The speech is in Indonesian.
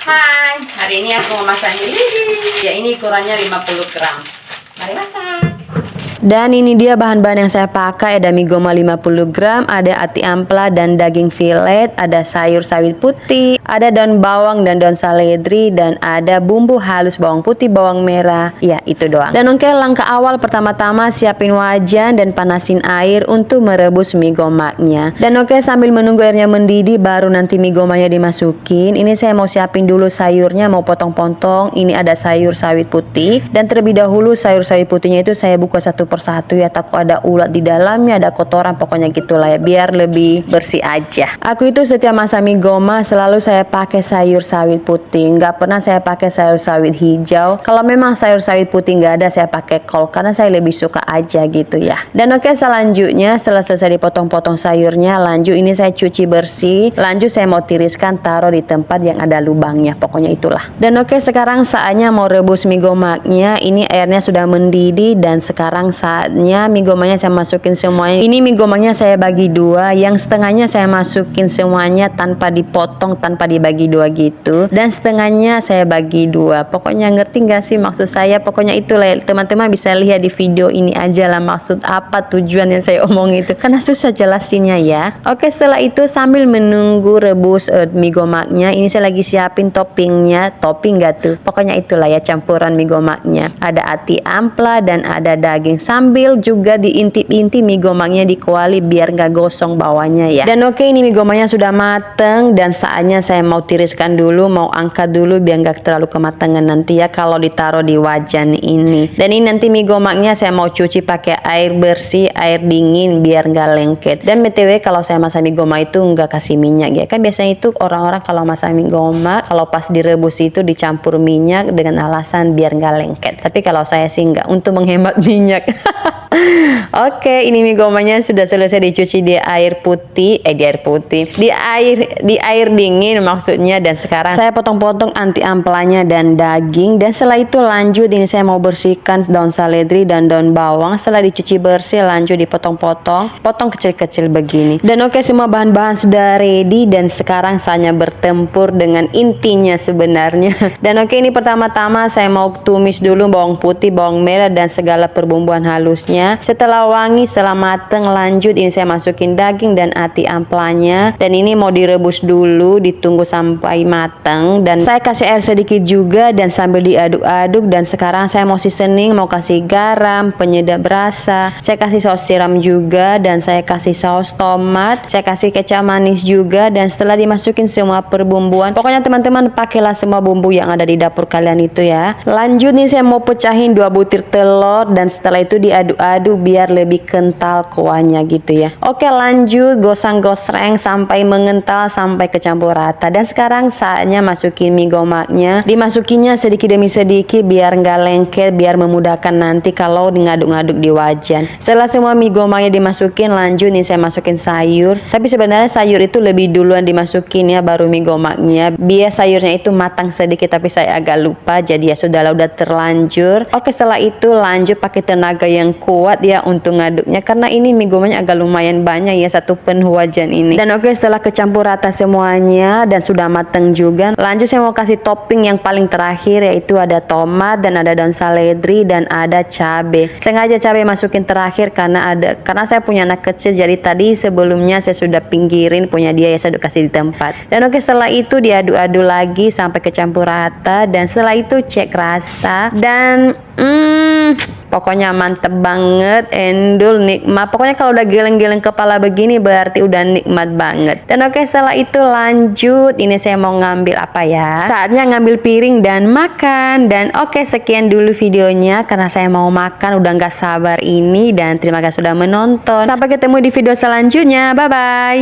Hai, hari ini aku mau masak lidi. Ya, ini ukurannya 50 gram. Mari masak. Dan ini dia bahan-bahan yang saya pakai. Ada mie goma 50 gram, ada ati ampela dan daging filet, ada sayur sawit putih, ada daun bawang dan daun seledri, dan ada bumbu halus bawang putih, bawang merah. Ya, itu doang. Dan oke, langkah awal pertama-tama siapin wajan dan panasin air untuk merebus mie gomanya. Dan oke, sambil menunggu airnya mendidih baru nanti mie gomanya dimasukin. Ini saya mau siapin dulu sayurnya, mau potong-potong. Ini ada sayur sawit putih, dan terlebih dahulu sayur sawit putihnya itu saya buka satu persatu ya, takut ada ulat di dalamnya, ada kotoran, pokoknya gitulah ya, biar lebih bersih aja. Aku itu setiap masak mie goma selalu saya pakai sayur sawit putih, nggak pernah saya pakai sayur sawit hijau. Kalau memang sayur sawit putih nggak ada, saya pakai kol karena saya lebih suka aja gitu ya. Dan oke, selanjutnya setelah selesai dipotong-potong sayurnya, lanjut ini saya cuci bersih, lanjut saya mau tiriskan, taruh di tempat yang ada lubangnya, pokoknya itulah. Dan oke, sekarang saatnya mau rebus mie gomanya. Ini airnya sudah mendidih dan sekarang saatnya mie gomanya saya masukin semuanya. Ini mie gomanya saya bagi dua, yang setengahnya saya masukin semuanya tanpa dipotong, tanpa dibagi dua gitu, dan setengahnya saya bagi dua. Pokoknya ngerti gak sih maksud saya? Pokoknya itulah, teman-teman bisa lihat di video ini aja lah maksud apa, tujuan yang saya omong itu, karena susah jelasinnya ya. Oke, setelah itu sambil menunggu rebus mie gomanya, ini saya lagi siapin toppingnya. Topping gak tuh? Pokoknya itulah ya, campuran mie gomanya. Ada ati ampela dan ada daging, sambil juga diintip-intip mie gomanya dikuali biar nggak gosong bawahnya ya. Dan oke, ini mie gomanya sudah mateng dan saatnya saya mau tiriskan dulu, mau angkat dulu biar nggak terlalu kematangan nanti ya kalau ditaruh di wajan ini. Dan ini nanti mie gomanya saya mau cuci pakai air bersih, air dingin biar nggak lengket. Dan btw, kalau saya masak mie goma itu nggak kasih minyak ya, kan biasanya itu orang-orang kalau masak mie goma kalau pas direbus itu dicampur minyak dengan alasan biar nggak lengket. Tapi kalau saya sih nggak, untuk menghemat minyak. Oke, ini mie gomanya sudah selesai dicuci di air putih, di air dingin maksudnya. Dan sekarang saya potong-potong anti ampelanya dan daging. Dan setelah itu lanjut ini saya mau bersihkan daun seledri dan daun bawang. Setelah dicuci bersih, lanjut dipotong-potong, potong kecil-kecil begini. Dan oke, semua bahan-bahan sudah ready dan sekarang saatnya bertempur dengan intinya sebenarnya. Dan oke, ini pertama-tama saya mau tumis dulu bawang putih, bawang merah dan segala perbumbuan halusnya. Setelah wangi, setelah mateng, lanjut ini saya masukin daging dan ati ampelanya. Dan ini mau direbus dulu, ditunggu sampai mateng. Dan saya kasih air sedikit juga dan sambil diaduk-aduk. Dan sekarang saya mau seasoning, mau kasih garam, penyedap rasa, saya kasih saus tiram juga, dan saya kasih saus tomat, saya kasih kecap manis juga. Dan setelah dimasukin semua perbumbuan, pokoknya teman-teman pakailah semua bumbu yang ada di dapur kalian itu ya. Lanjut nih saya mau pecahin 2 butir telur dan setelah itu diaduk-aduk biar lebih kental kuahnya gitu ya. Oke, lanjut gosang-gosreng sampai mengental, sampai kecampur rata. Dan sekarang saatnya masukin mie gomanya. Dimasukinya sedikit demi sedikit biar nggak lengket, biar memudahkan nanti kalau ngaduk-ngaduk di wajan. Setelah semua mie gomanya dimasukin, lanjut nih saya masukin sayur. Tapi sebenarnya sayur itu lebih duluan dimasukin ya, baru mie gomanya, biar sayurnya itu matang sedikit, tapi saya agak lupa jadi ya sudahlah, udah terlanjur. Oke, setelah itu lanjut pakai tenaga yang kuat ya untuk ngaduknya, karena ini mie gomanya agak lumayan banyak ya, 1 penuh wajan ini. Dan oke, setelah kecampur rata semuanya dan sudah mateng juga, lanjut saya mau kasih topping yang paling terakhir, yaitu ada tomat dan ada daun seledri dan ada cabe. Sengaja cabe masukin terakhir karena saya punya anak kecil, jadi tadi sebelumnya saya sudah pinggirin punya dia ya, saya udah kasih di tempat. Dan oke, setelah itu diaduk-aduk lagi sampai kecampur rata. Dan setelah itu cek rasa dan pokoknya mantep banget, endul, nikmat. Pokoknya kalau udah geleng-geleng kepala begini berarti udah nikmat banget. Dan oke, setelah itu lanjut ini saya mau ngambil apa ya, saatnya ngambil piring dan makan. Dan oke, sekian dulu videonya karena saya mau makan, udah nggak sabar ini. Dan terima kasih sudah menonton, sampai ketemu di video selanjutnya, bye bye.